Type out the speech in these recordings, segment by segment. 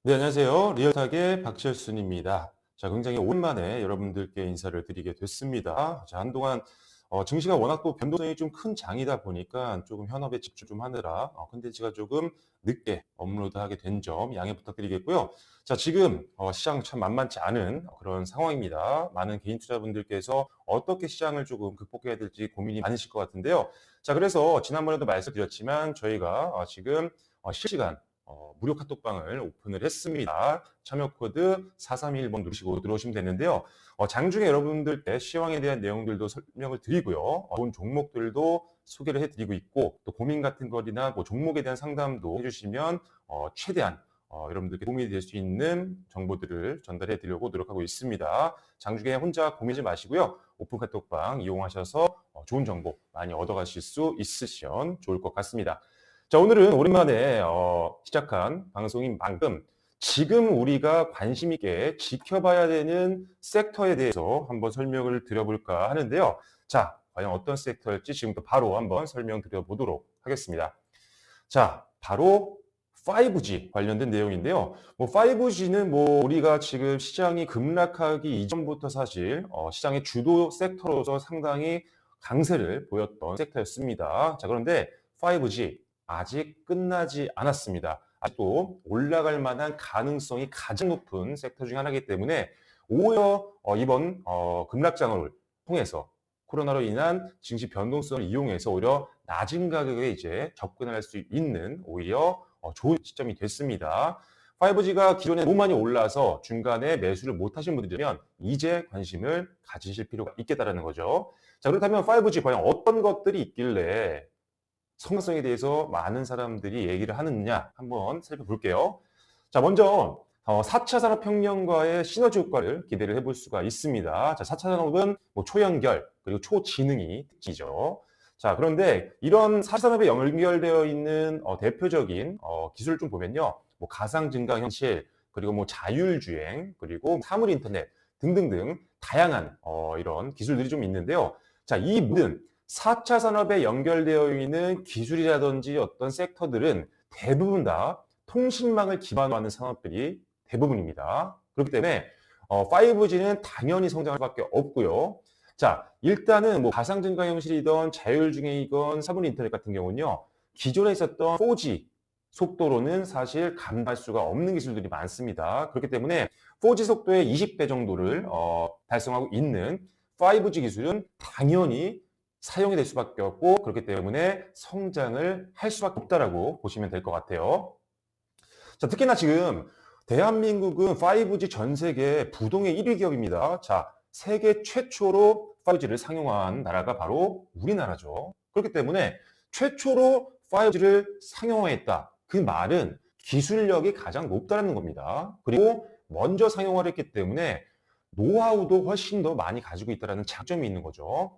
네, 안녕하세요. 리얼타의 박철순입니다. 자, 굉장히 오랜만에 여러분들께 인사를 드리게 됐습니다. 자, 한동안 증시가 워낙 또 변동성이 좀 큰 장이다 보니까 조금 현업에 집중 좀 하느라 콘텐츠가 조금 늦게 업로드하게 된 점 양해 부탁드리겠고요. 자, 지금 시장 참 만만치 않은 그런 상황입니다. 많은 개인 투자분들께서 어떻게 시장을 조금 극복해야 될지 고민이 많으실 것 같은데요. 자, 그래서 지난번에도 말씀드렸지만 저희가 지금 실시간 무료 카톡방을 오픈을 했습니다. 참여 코드 4321번 누르시고 들어오시면 되는데요. 장중에 여러분들께 시황에 대한 내용들도 설명을 드리고요. 좋은 종목들도 소개를 해드리고 있고 또 고민 같은 거나 뭐 종목에 대한 상담도 해주시면 최대한 여러분들께 도움이 될 수 있는 정보들을 전달해 드리려고 노력하고 있습니다. 장중에 혼자 고민하지 마시고요. 오픈 카톡방 이용하셔서 좋은 정보 많이 얻어가실 수 있으시면 좋을 것 같습니다. 자, 오늘은 오랜만에 시작한 방송인 만큼 지금 우리가 관심 있게 지켜봐야 되는 섹터에 대해서 한번 설명을 드려볼까 하는데요. 자, 과연 어떤 섹터일지 지금부터 바로 한번 설명드려보도록 하겠습니다. 자, 바로 5G 관련된 내용인데요. 5G는 우리가 지금 시장이 급락하기 이전부터 사실 시장의 주도 섹터로서 상당히 강세를 보였던 섹터였습니다. 자, 그런데 5G 아직 끝나지 않았습니다. 아직도 올라갈 만한 가능성이 가장 높은 섹터 중 하나이기 때문에 오히려 이번 급락장을 통해서 코로나로 인한 증시 변동성을 이용해서 오히려 낮은 가격에 이제 접근할 수 있는 오히려 좋은 시점이 됐습니다. 5G가 기존에 너무 많이 올라서 중간에 매수를 못 하신 분들이면 이제 관심을 가지실 필요가 있겠다라는 거죠. 자, 그렇다면 5G 과연 어떤 것들이 있길래 성공성에 대해서 많은 사람들이 얘기를 하느냐 한번 살펴볼게요. 자, 먼저 4차 산업혁명과의 시너지 효과를 기대를 해볼 수가 있습니다. 자, 4차 산업은 초연결 그리고 초지능이 특징이죠. 자, 그런데 이런 4차 산업에 연결되어 있는 대표적인 기술을 좀 보면요. 가상증강현실 그리고 자율주행 그리고 사물인터넷 등등등 다양한 이런 기술들이 좀 있는데요. 자, 이 모든 4차 산업에 연결되어 있는 기술이라든지 어떤 섹터들은 대부분 다 통신망을 기반으로 하는 산업들이 대부분입니다. 그렇기 때문에 5G는 당연히 성장할 수밖에 없고요. 자, 일단은 가상증강 형식이든 자율주행이건 사물인터넷 같은 경우는요. 기존에 있었던 4G 속도로는 사실 감당할 수가 없는 기술들이 많습니다. 그렇기 때문에 4G 속도의 20배 정도를 달성하고 있는 5G 기술은 당연히 사용이 될 수밖에 없고 그렇기 때문에 성장을 할 수밖에 없다라고 보시면 될 것 같아요. 자, 특히나 지금 대한민국은 5G 전 세계 부동의 1위 기업입니다. 자, 세계 최초로 5G를 상용화한 나라가 바로 우리나라죠. 그렇기 때문에 최초로 5G를 상용화했다. 그 말은 기술력이 가장 높다는 겁니다. 그리고 먼저 상용화를 했기 때문에 노하우도 훨씬 더 많이 가지고 있다는 장점이 있는 거죠.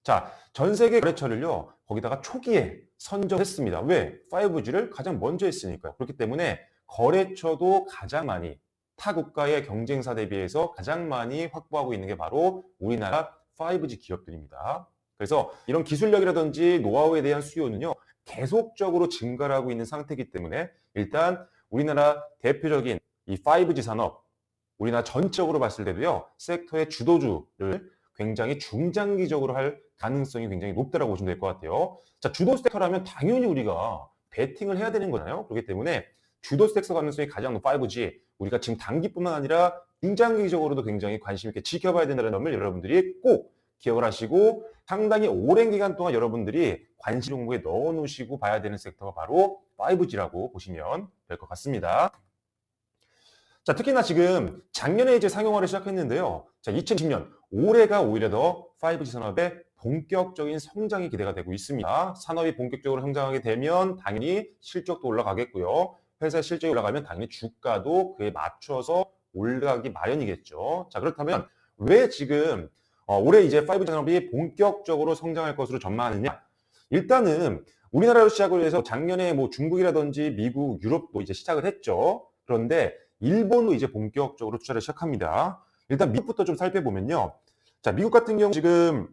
자, 전 세계 거래처를요, 거기다가 초기에 선정했습니다. 왜? 5G를 가장 먼저 했으니까요. 그렇기 때문에 거래처도 가장 많이, 타 국가의 경쟁사 대비해서 가장 많이 확보하고 있는 게 바로 우리나라 5G 기업들입니다. 그래서 이런 기술력이라든지 노하우에 대한 수요는요, 계속적으로 증가를 하고 있는 상태이기 때문에 일단 우리나라 대표적인 이 5G 산업, 우리나라 전적으로 봤을 때도요, 섹터의 주도주를 굉장히 중장기적으로 할 가능성이 굉장히 높다라고 보시면 될 것 같아요. 자, 주도 섹터라면 당연히 우리가 베팅을 해야 되는 거잖아요. 그렇기 때문에 주도 섹터 가능성이 가장 높은 5G, 우리가 지금 단기뿐만 아니라 중장기적으로도 굉장히 관심 있게 지켜봐야 된다는 점을 여러분들이 꼭 기억을 하시고 상당히 오랜 기간 동안 여러분들이 관심 종목에 넣어 놓으시고 봐야 되는 섹터가 바로 5G라고 보시면 될 것 같습니다. 자, 특히나 지금 작년에 이제 상용화를 시작했는데요. 자, 2020년 올해가 오히려 더 5G 산업의 본격적인 성장이 기대가 되고 있습니다. 산업이 본격적으로 성장하게 되면 당연히 실적도 올라가겠고요. 회사 실적이 올라가면 당연히 주가도 그에 맞춰서 올라가기 마련이겠죠. 자, 그렇다면 왜 지금 올해 이제 5G 산업이 본격적으로 성장할 것으로 전망하느냐? 일단은 우리나라로 시작을 해서 작년에 중국이라든지 미국, 유럽도 이제 시작을 했죠. 그런데 일본도 이제 본격적으로 투자를 시작합니다. 일단 미국부터 좀 살펴보면요. 자, 미국 같은 경우 지금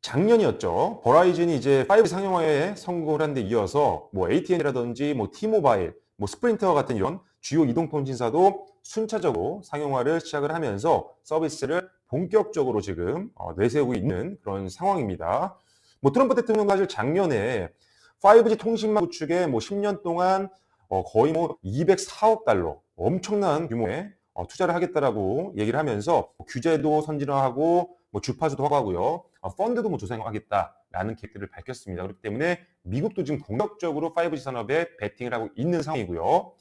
작년이었죠. 버라이즌이 이제 5G 상용화에 성공을 한 데 이어서 AT&T라든지 티모바일, 뭐 스프린트와 같은 이런 주요 이동통신사도 순차적으로 상용화를 시작을 하면서 서비스를 본격적으로 지금 내세우고 있는 그런 상황입니다. 뭐 트럼프 대통령도 사실 작년에 5G 통신망 구축에 뭐 10년 동안 거의 뭐 204억 달러 엄청난 규모의 투자를 하겠다라고 얘기를 하면서 규제도 선진화하고 뭐 주파수도 허가하고요. 펀드도 뭐 조성하겠다라는 계획들을 밝혔습니다. 그렇기 때문에 미국도 지금 공격적으로 5G 산업에 베팅을 하고 있는 상황이고요.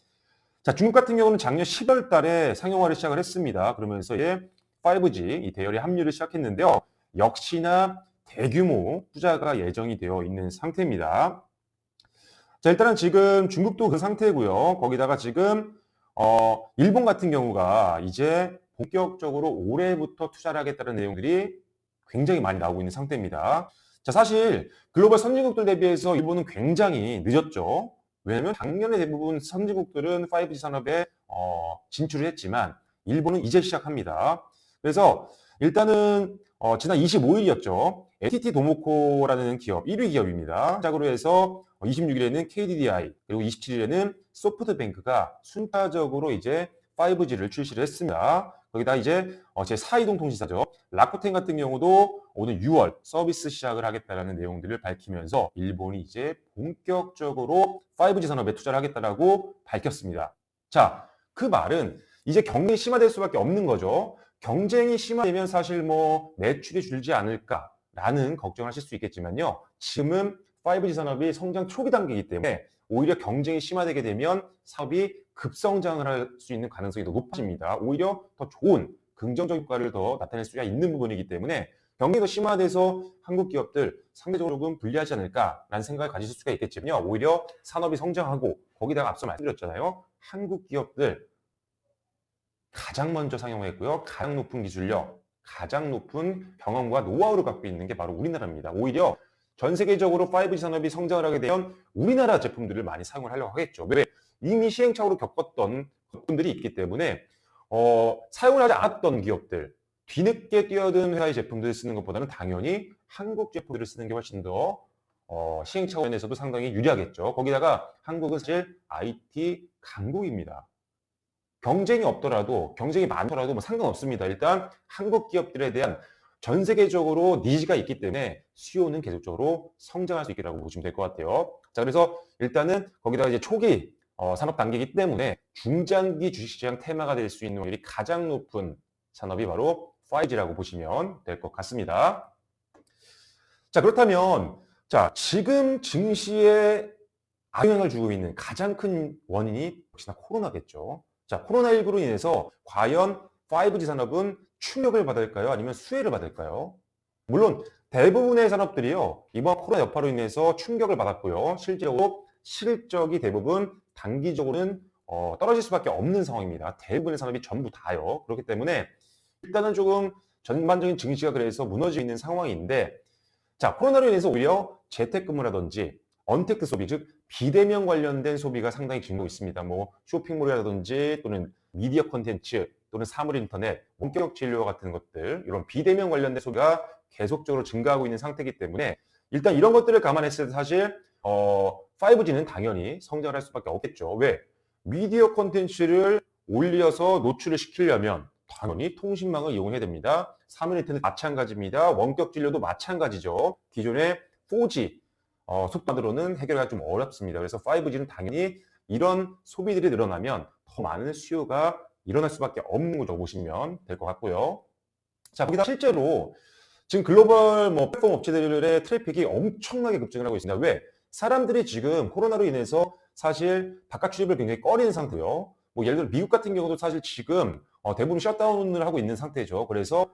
자, 중국 같은 경우는 작년 10월 달에 상용화를 시작을 했습니다. 그러면서 이제 5G 이 대열에 합류를 시작했는데요. 역시나 대규모 투자가 예정이 되어 있는 상태입니다. 자, 일단은 지금 중국도 그 상태고요. 거기다가 지금 일본 같은 경우가 이제 본격적으로 올해부터 투자를 하겠다는 내용들이 굉장히 많이 나오고 있는 상태입니다. 자, 사실 글로벌 선진국들 대비해서 일본은 굉장히 늦었죠. 왜냐하면 작년에 대부분 선진국들은 5G 산업에 진출을 했지만 일본은 이제 시작합니다. 그래서 일단은 지난 25일이었죠. NTT 도모코라는 기업, 1위 기업입니다. 시작으로 해서 26일에는 KDDI, 그리고 27일에는 소프트뱅크가 순차적으로 이제 5G를 출시를 했습니다. 거기다 이제 제 4이동 통신사죠. 라쿠텐 같은 경우도 오늘 6월 서비스 시작을 하겠다라는 내용들을 밝히면서 일본이 이제 본격적으로 5G 산업에 투자를 하겠다라고 밝혔습니다. 자, 그 말은 이제 경쟁이 심화될 수밖에 없는 거죠. 경쟁이 심화되면 사실 뭐 매출이 줄지 않을까라는 걱정을 하실 수 있겠지만요. 지금은 5G 산업이 성장 초기 단계이기 때문에 오히려 경쟁이 심화되게 되면 사업이 급성장을 할 수 있는 가능성이 더 높아집니다. 오히려 더 좋은 긍정적 효과를 더 나타낼 수가 있는 부분이기 때문에 경쟁이 더 심화돼서 한국 기업들 상대적으로 조금 불리하지 않을까라는 생각을 가지실 수가 있겠지만요. 오히려 산업이 성장하고 거기다가 앞서 말씀드렸잖아요. 한국 기업들 가장 먼저 상용했고요. 가장 높은 기술력, 가장 높은 경험과 노하우를 갖고 있는 게 바로 우리나라입니다. 오히려 전 세계적으로 5G 산업이 성장을 하게 되면 우리나라 제품들을 많이 사용을 하려고 하겠죠. 왜? 이미 시행착오를 겪었던 분들이 있기 때문에 사용을 하지 않았던 기업들, 뒤늦게 뛰어든 회사의 제품들을 쓰는 것보다는 당연히 한국 제품들을 쓰는 게 훨씬 더 시행착오 면에서도 상당히 유리하겠죠. 거기다가 한국은 사실 IT 강국입니다. 경쟁이 없더라도, 경쟁이 많더라도 뭐 상관없습니다. 일단 한국 기업들에 대한 전 세계적으로 니즈가 있기 때문에 수요는 계속적으로 성장할 수 있다고 보시면 될 것 같아요. 자, 그래서 일단은 거기다가 이제 초기 산업 단계이기 때문에 중장기 주식시장 테마가 될 수 있는 확률이 가장 높은 산업이 바로 5G라고 보시면 될 것 같습니다. 자, 그렇다면 자, 지금 증시에 악영향을 주고 있는 가장 큰 원인이 역시나 코로나겠죠. 자, 코로나19로 인해서 과연 5G 산업은 충격을 받을까요? 아니면 수혜를 받을까요? 물론 대부분의 산업들이요, 이번 코로나 여파로 인해서 충격을 받았고요. 실제로 실적이 대부분 단기적으로는 떨어질 수밖에 없는 상황입니다. 대부분의 산업이 전부 다요. 그렇기 때문에 일단은 조금 전반적인 증시가 그래서 무너지고 있는 상황인데, 자, 코로나로 인해서 오히려 재택근무라든지 언택트 소비, 즉 비대면 관련된 소비가 상당히 증가하고 있습니다. 뭐 쇼핑몰이라든지 또는 미디어 콘텐츠 또는 사물 인터넷, 원격 진료 같은 것들, 이런 비대면 관련된 소비가 계속적으로 증가하고 있는 상태이기 때문에 일단 이런 것들을 감안했을 때 사실 5G는 당연히 성장을 할 수밖에 없겠죠. 왜? 미디어 콘텐츠를 올려서 노출을 시키려면 당연히 통신망을 이용해야 됩니다. 사물 인터넷 마찬가지입니다. 원격 진료도 마찬가지죠. 기존의 4G 속도로는 해결하기가 좀 어렵습니다. 그래서 5G는 당연히 이런 소비들이 늘어나면 더 많은 수요가 일어날 수밖에 없는 거죠. 보시면 될 것 같고요. 자, 거기다 실제로 지금 글로벌 플랫폼 업체들의 트래픽이 엄청나게 급증을 하고 있습니다. 왜? 사람들이 지금 코로나로 인해서 사실 바깥 출입을 굉장히 꺼리는 상태요. 뭐 예를 들어 미국 같은 경우도 사실 지금 대부분 셧다운을 하고 있는 상태죠. 그래서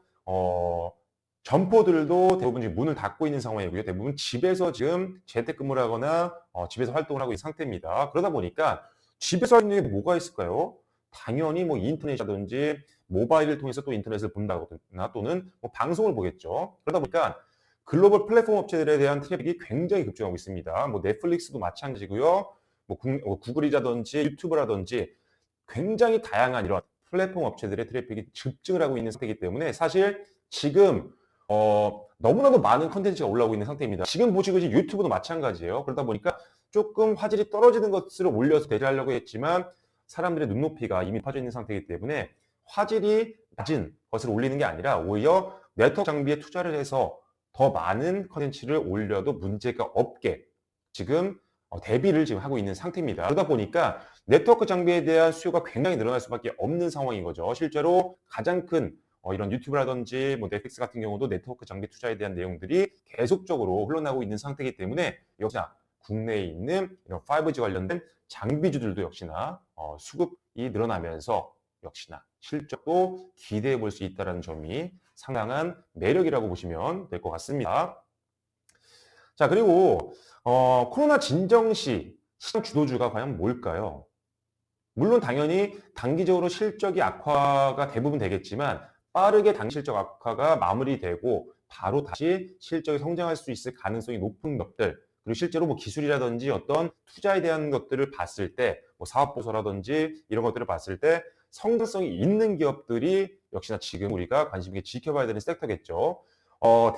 점포들도 대부분 지금 문을 닫고 있는 상황이고요. 대부분 집에서 지금 재택근무를 하거나 집에서 활동을 하고 있는 상태입니다. 그러다 보니까 집에서 하는 게 뭐가 있을까요? 당연히 뭐 인터넷이라든지 모바일을 통해서 또 인터넷을 본다거나 또는 뭐 방송을 보겠죠. 그러다 보니까 글로벌 플랫폼 업체들에 대한 트래픽이 굉장히 급증하고 있습니다. 뭐 넷플릭스도 마찬가지고요. 뭐 구글이라든지 유튜브라든지 굉장히 다양한 이런 플랫폼 업체들의 트래픽이 급증을 하고 있는 상태이기 때문에 사실 지금 너무나도 많은 컨텐츠가 올라오고 있는 상태입니다. 지금 보시고 유튜브도 마찬가지예요. 그러다 보니까 조금 화질이 떨어지는 것으로 올려서 대체하려고 했지만 사람들의 눈높이가 이미 빠져 있는 상태이기 때문에 화질이 낮은 것을 올리는 게 아니라 오히려 네트워크 장비에 투자를 해서 더 많은 컨텐츠를 올려도 문제가 없게 지금 대비를 지금 하고 있는 상태입니다. 그러다 보니까 네트워크 장비에 대한 수요가 굉장히 늘어날 수밖에 없는 상황인 거죠. 실제로 가장 큰 이런 유튜브라든지 뭐 넷플릭스 같은 경우도 네트워크 장비 투자에 대한 내용들이 계속적으로 흘러나오고 있는 상태이기 때문에 역시나 국내에 있는 이런 5G 관련된 장비주들도 역시나 수급이 늘어나면서 역시나 실적도 기대해 볼 수 있다는 점이 상당한 매력이라고 보시면 될 것 같습니다. 자, 그리고 코로나 진정 시 시장 주도주가 과연 뭘까요? 물론 당연히 단기적으로 실적이 악화가 대부분 되겠지만 빠르게 단기 실적 악화가 마무리되고 바로 다시 실적이 성장할 수 있을 가능성이 높은 것들, 그리고 실제로 뭐 기술이라든지 어떤 투자에 대한 것들을 봤을 때, 뭐 사업 보고서라든지 이런 것들을 봤을 때 성장성이 있는 기업들이 역시나 지금 우리가 관심 있게 지켜봐야 되는 섹터겠죠.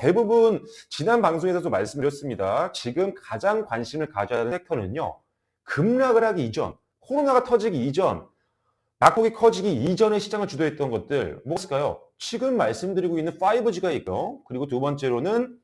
대부분 지난 방송에서도 말씀드렸습니다. 지금 가장 관심을 가져야 하는 섹터는요, 급락을 하기 이전, 코로나가 터지기 이전, 낙폭이 커지기 이전에 시장을 주도했던 것들 무엇일까요? 지금 말씀드리고 있는 5G가 있고요. 그리고 두 번째로는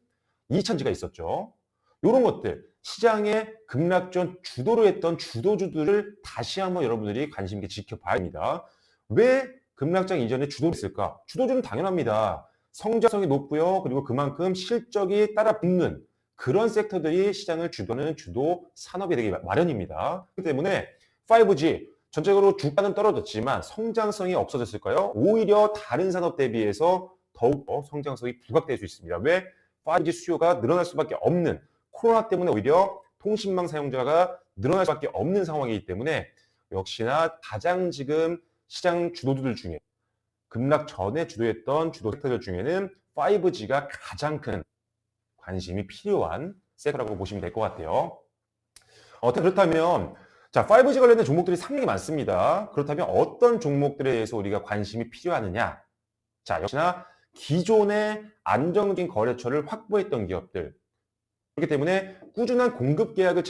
2차전지가 있었죠. 이런 것들, 시장의 급락전 주도를 했던 주도주들을 다시 한번 여러분들이 관심 있게 지켜봐야 합니다. 왜 급락장 이전에 주도를 했을까? 주도주는 당연합니다. 성장성이 높고요. 그리고 그만큼 실적이 따라 붙는 그런 섹터들이 시장을 주도하는 주도 산업이 되기 마련입니다. 그렇기 때문에 5G, 전체적으로 주가는 떨어졌지만 성장성이 없어졌을까요? 오히려 다른 산업 대비해서 더욱 성장성이 부각될 수 있습니다. 왜? 5G 수요가 늘어날 수밖에 없는, 코로나 때문에 오히려 통신망 사용자가 늘어날 수밖에 없는 상황이기 때문에 역시나 가장 지금 시장 주도주들 중에 급락 전에 주도했던 주도 섹터들 중에는 5G가 가장 큰 관심이 필요한 섹터라고 보시면 될 것 같아요. 그렇다면 자, 5G 관련된 종목들이 상당히 많습니다. 그렇다면 어떤 종목들에 대해서 우리가 관심이 필요하느냐? 자, 역시나 기존의 안정적인 거래처를 확보했던 기업들, 그렇기 때문에 꾸준한 공급 계약을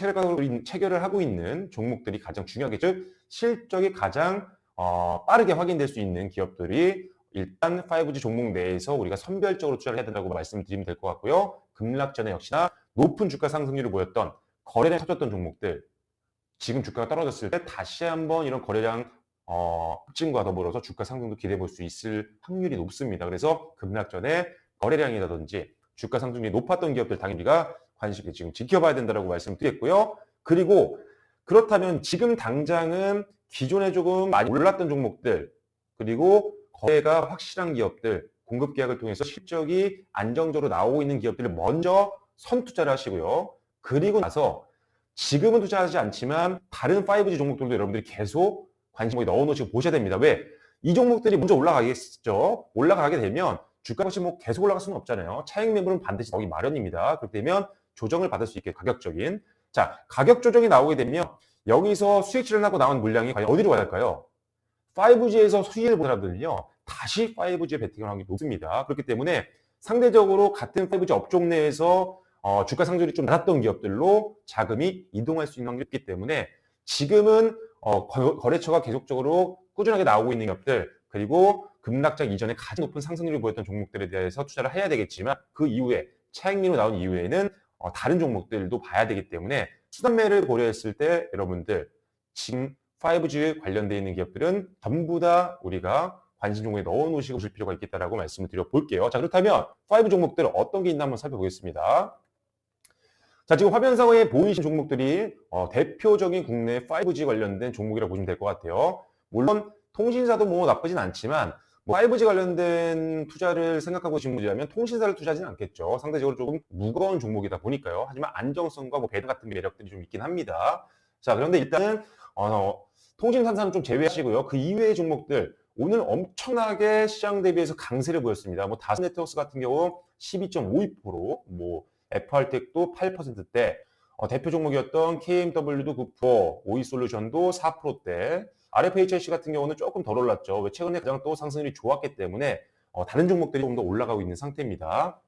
체결을 하고 있는 종목들이 가장 중요하겠죠. 실적이 가장 빠르게 확인될 수 있는 기업들이 일단 5G 종목 내에서 우리가 선별적으로 투자를 해야 된다고 말씀드리면 될 것 같고요. 급락 전에 역시나 높은 주가 상승률을 보였던 거래량 터졌던 종목들, 지금 주가가 떨어졌을 때 다시 한번 이런 거래량 급증과 더불어서 주가 상승도 기대해 볼 수 있을 확률이 높습니다. 그래서 급락 전에 거래량이라든지 주가 상승률이 높았던 기업들 당연히 우리가 관심 있게 지금 지켜봐야 된다고 말씀드렸고요. 그리고 그렇다면 지금 당장은 기존에 조금 많이 올랐던 종목들, 그리고 거래가 확실한 기업들, 공급 계약을 통해서 실적이 안정적으로 나오고 있는 기업들을 먼저 선투자를 하시고요. 그리고 나서 지금은 투자하지 않지만 다른 5G 종목들도 여러분들이 계속 관심을 넣어놓으시고 보셔야 됩니다. 왜? 이 종목들이 먼저 올라가겠죠. 올라가게 되면 주가값이 뭐 계속 올라갈 수는 없잖아요. 차익 매물은 반드시 나오기 마련입니다. 그렇게 되면 조정을 받을 수 있게 가격적인. 자, 가격 조정이 나오게 되면 여기서 수익 실현하고 나온 물량이 과연 어디로 가야 할까요? 5G에서 수익을 본 사람들은요, 다시 5G에 베팅을 하는 게 높습니다. 그렇기 때문에 상대적으로 같은 5G 업종 내에서 주가 상승률이 좀 낮았던 기업들로 자금이 이동할 수 있는 확률이 있기 때문에 지금은 거래처가 계속적으로 꾸준하게 나오고 있는 기업들, 그리고 급락장 이전에 가장 높은 상승률을 보였던 종목들에 대해서 투자를 해야 되겠지만 그 이후에 차익률로 나온 이후에는 다른 종목들도 봐야 되기 때문에 수단매를 고려했을 때 여러분들 지금 5G 관련되어 있는 기업들은 전부 다 우리가 관심 종목에 넣어놓으시고 보실 필요가 있겠다라고 말씀을 드려볼게요. 자, 그렇다면 5 종목들 어떤 게 있나 한번 살펴보겠습니다. 자, 지금 화면상에 보이신 종목들이 대표적인 국내 5G 관련된 종목이라고 보시면 될 것 같아요. 물론 통신사도 뭐 나쁘진 않지만 5G 관련된 투자를 생각하고 계신 분이라면 통신사를 투자하지는 않겠죠. 상대적으로 조금 무거운 종목이다 보니까요. 하지만 안정성과 뭐 배당 같은 매력들이 좀 있긴 합니다. 자, 그런데 일단은 통신사는 좀 제외하시고요. 그 이외의 종목들 오늘 엄청나게 시장 대비해서 강세를 보였습니다. 뭐 다스 네트워크스 같은 경우 12.52%, 뭐 FR텍도 8%대, 대표 종목이었던 KMW도 9%, 오이솔루션도 4%대, RFHIC 같은 경우는 조금 덜 올랐죠. 왜? 최근에 가장 또 상승률이 좋았기 때문에 다른 종목들이 좀 더 올라가고 있는 상태입니다.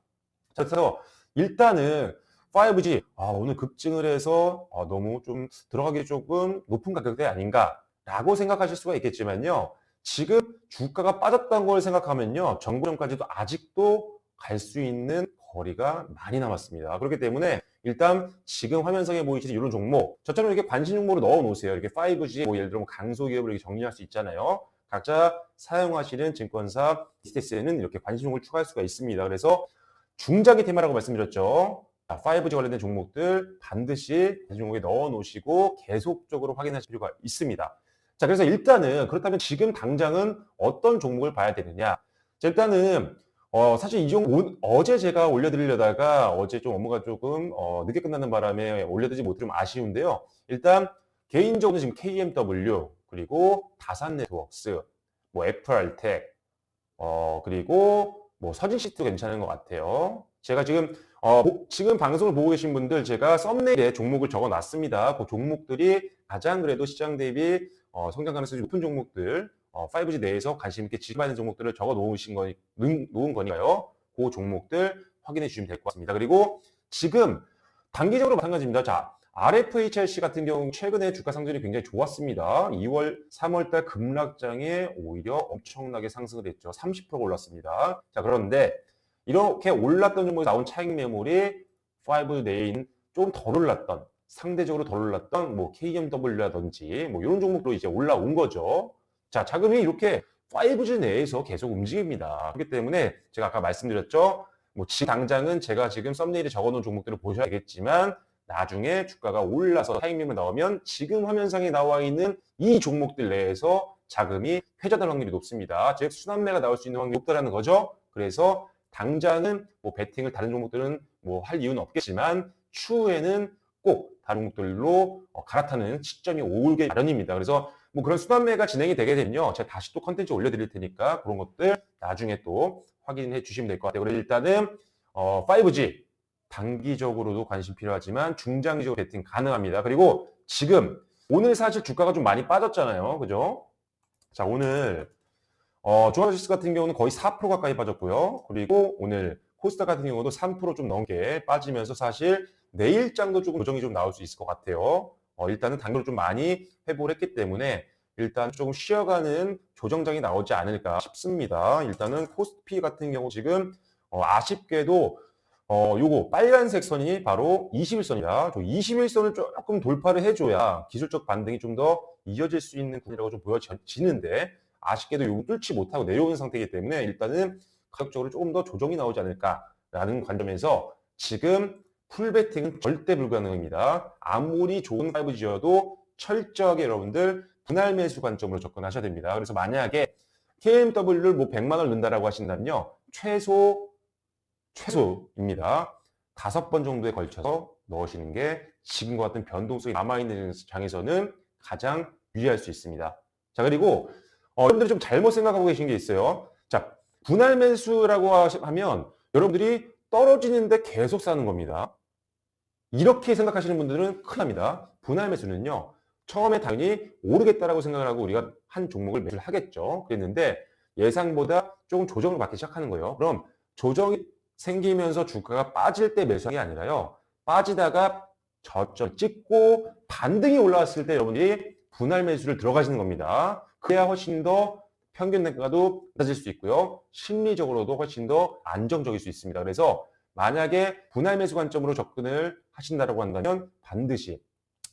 그래서 일단은 5G, 오늘 급증을 해서 너무 좀 들어가기 조금 높은 가격대 아닌가라고 생각하실 수가 있겠지만요. 지금 주가가 빠졌다는 걸 생각하면요. 정고점까지도 아직도 갈 수 있는 거리가 많이 남았습니다. 그렇기 때문에 일단 지금 화면상에 보이시는 이런 종목, 저처럼 이렇게 관심 종목으로 넣어 놓으세요. 이렇게 5G, 뭐 예를 들어 강소기업을 이렇게 정리할 수 있잖아요. 각자 사용하시는 증권사 리스트에는 이렇게 관심 종목을 추가할 수가 있습니다. 그래서 중장기 테마라고 말씀드렸죠. 5G 관련된 종목들 반드시 관심 종목에 넣어 놓으시고 계속적으로 확인하실 필요가 있습니다. 자, 그래서 일단은 그렇다면 지금 당장은 어떤 종목을 봐야 되느냐? 자, 일단은 사실 이 종목 어제 제가 올려드리려다가 어제 좀 업무가 조금 늦게 끝나는 바람에 올려드리지 못하면 아쉬운데요. 일단 개인적으로 지금 KMW 그리고 다산네트워크스, 뭐 FR텍, 그리고 뭐 서진시티도 괜찮은 것 같아요. 제가 지금 방송을 보고 계신 분들 제가 썸네일에 종목을 적어 놨습니다. 그 종목들이 가장 그래도 시장 대비 성장 가능성이 높은 종목들, 5G 내에서 관심 있게 지급하는 종목들을 적어 놓은 거니까요. 그 종목들 확인해 주시면 될 것 같습니다. 그리고 지금 단기적으로 마찬가지입니다. 자, RFHLC 같은 경우 최근에 주가 상승이 굉장히 좋았습니다. 2월, 3월 달 급락장에 오히려 엄청나게 상승을 했죠. 30%가 올랐습니다. 자, 그런데 이렇게 올랐던 종목에 나온 차익 매물이 5 내인 좀 덜 올랐던, 상대적으로 덜 올랐던 뭐 KMW라든지 뭐 이런 종목으로 이제 올라온 거죠. 자, 자금이 이렇게 5G 내에서 계속 움직입니다. 그렇기 때문에 제가 아까 말씀드렸죠. 뭐 지금 당장은 제가 지금 썸네일에 적어놓은 종목들을 보셔야겠지만 나중에 주가가 올라서 타이밍을 나오면 지금 화면상에 나와 있는 이 종목들 내에서 자금이 회전할 확률이 높습니다. 즉 순환매가 나올 수 있는 확률이 높다는 거죠. 그래서 당장은 뭐 베팅을 다른 종목들은 뭐 할 이유는 없겠지만 추후에는 꼭 다른 종목들로 갈아타는 시점이 오게 마련입니다. 그래서 뭐 그런 순환매가 진행이 되게 되면요. 제가 다시 또 컨텐츠 올려드릴 테니까 그런 것들 나중에 또 확인해 주시면 될 것 같아요. 그래서 일단은 5G 단기적으로도 관심 필요하지만 중장기적으로 베팅 가능합니다. 그리고 지금 오늘 사실 주가가 좀 많이 빠졌잖아요. 그죠? 자, 오늘 조합지수 같은 경우는 거의 4% 가까이 빠졌고요. 그리고 오늘 코스닥 같은 경우도 3%좀 넘게 빠지면서 사실 내일장도 조금 조정이 좀 나올 수 있을 것 같아요. 일단은 단기로 좀 많이 회복을 했기 때문에 일단 조금 쉬어가는 조정장이 나오지 않을까 싶습니다. 일단은 코스피 같은 경우 지금 아쉽게도 요거 빨간색 선이 바로 21선이다. 21선을 조금 돌파를 해줘야 기술적 반등이 좀 더 이어질 수 있는 구간이라고 좀 보여지는데 아쉽게도 요거 뚫지 못하고 내려오는 상태이기 때문에 일단은 가격적으로 조금 더 조정이 나오지 않을까라는 관점에서 지금 풀베팅은 절대 불가능합니다. 아무리 좋은 5G여도 철저하게 여러분들 분할 매수 관점으로 접근하셔야 됩니다. 그래서 만약에 KMW를 뭐 100만 원 넣는다라고 하신다면요. 최소입니다. 5번 정도에 걸쳐서 넣으시는 게 지금과 같은 변동성이 남아있는 장에서는 가장 유리할 수 있습니다. 자, 그리고 여러분들이 좀 잘못 생각하고 계신 게 있어요. 자, 분할 매수라고 하면 여러분들이 떨어지는데 계속 사는 겁니다. 이렇게 생각하시는 분들은 큰일 납니다. 분할 매수는요. 처음에 당연히 오르겠다라고 생각을 하고 우리가 한 종목을 매수를 하겠죠. 그랬는데 예상보다 조금 조정을 받기 시작하는 거예요. 그럼 조정이 생기면서 주가가 빠질 때 매수하는 게 아니라요. 빠지다가 저점 찍고 반등이 올라왔을 때 여러분들이 분할 매수를 들어가시는 겁니다. 그래야 훨씬 더 평균 단가도 낮아질 수 있고요. 심리적으로도 훨씬 더 안정적일 수 있습니다. 그래서 만약에 분할 매수 관점으로 접근을 하신다고 한다면 반드시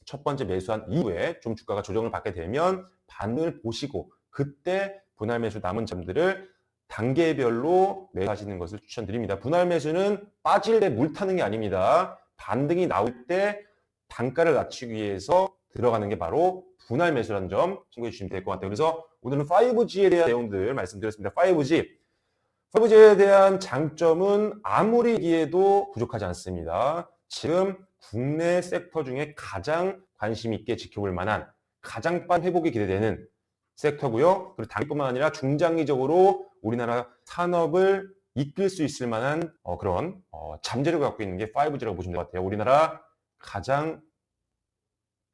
첫 번째 매수한 이후에 좀 주가가 조정을 받게 되면 반등을 보시고 그때 분할 매수 남은 점들을 단계별로 매수하시는 것을 추천드립니다. 분할 매수는 빠질 때 물 타는 게 아닙니다. 반등이 나올 때 단가를 낮추기 위해서 들어가는 게 바로 분할 매수라는 점 참고해 주시면 될 것 같아요. 그래서 오늘은 5G에 대한 내용들 말씀드렸습니다. 5G에 대한 장점은 아무리 얘기해도 부족하지 않습니다. 지금 국내 섹터 중에 가장 관심 있게 지켜볼 만한 가장 빠른 회복이 기대되는 섹터고요. 그리고 단기뿐만 아니라 중장기적으로 우리나라 산업을 이끌 수 있을 만한 그런 잠재력을 갖고 있는 게 5G라고 보시면 될 것 같아요. 우리나라 가장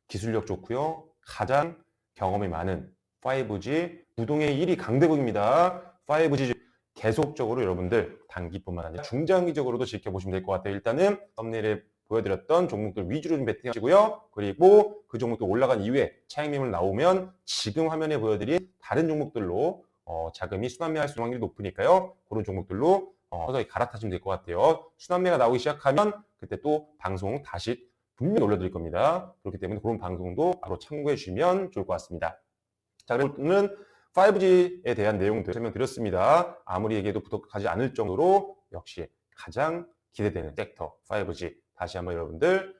기술력 좋고요. 가장 경험이 많은 5G 부동의 1위 강대국입니다. 5G 계속적으로 여러분들 단기뿐만 아니라 중장기적으로도 지켜보시면 될 것 같아요. 일단은 썸네일에 보여드렸던 종목들 위주로 좀 베팅하시고요. 그리고 그 종목들 올라간 이후에 차익 매물 나오면 지금 화면에 보여드린 다른 종목들로 자금이 순환매할 수 있는 확률이 높으니까요. 그런 종목들로 서서히 갈아타시면 될 것 같아요. 순환매가 나오기 시작하면 그때 또 방송 다시 분명히 올려드릴 겁니다. 그렇기 때문에 그런 방송도 바로 참고해 주시면 좋을 것 같습니다. 자, 그리고 오늘은 5G에 대한 내용들 설명드렸습니다. 아무리 얘기해도 부족하지 않을 정도로 역시 가장 기대되는 섹터 5G 다시 한번 여러분들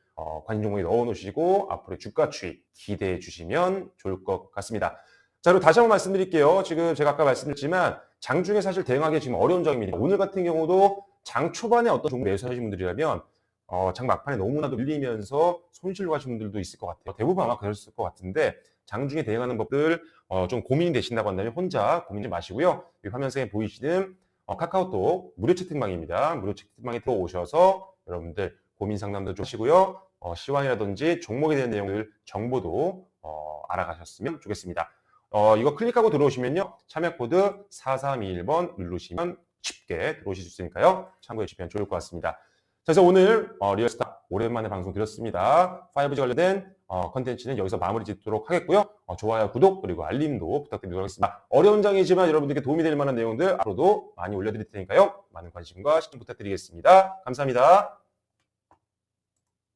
관심 종목에 넣어 놓으시고 앞으로의 주가 추이 기대해 주시면 좋을 것 같습니다. 자, 그리고 다시 한번 말씀드릴게요. 지금 제가 아까 말씀드렸지만 장중에 사실 대응하기 지금 어려운 장입니다. 오늘 같은 경우도 장 초반에 어떤 종목 매수하신 분들이라면 장 막판에 너무나도 밀리면서 손실로 가신 분들도 있을 것 같아요. 대부분 아마 그랬을 것 같은데 장중에 대응하는 법들 좀 고민이 되신다고 한다면 혼자 고민하지 마시고요. 이 화면상에 보이시는 카카오톡 무료 채팅방입니다. 무료 채팅방에 들어오셔서 여러분들 고민 상담도 좀 하시고요. 시황이라든지 종목에 대한 내용들 정보도 알아가셨으면 좋겠습니다. 이거 클릭하고 들어오시면요. 참여 코드 4321번 누르시면 쉽게 들어오실 수 있으니까요. 참고해 주시면 좋을 것 같습니다. 그래서 오늘 리얼스타 오랜만에 방송 드렸습니다. 5G 관련된 컨텐츠는 여기서 마무리 짓도록 하겠고요. 좋아요, 구독, 그리고 알림도 부탁드리도록 하겠습니다. 어려운 장이지만 여러분들께 도움이 될 만한 내용들 앞으로도 많이 올려드릴 테니까요. 많은 관심과 시청 부탁드리겠습니다. 감사합니다.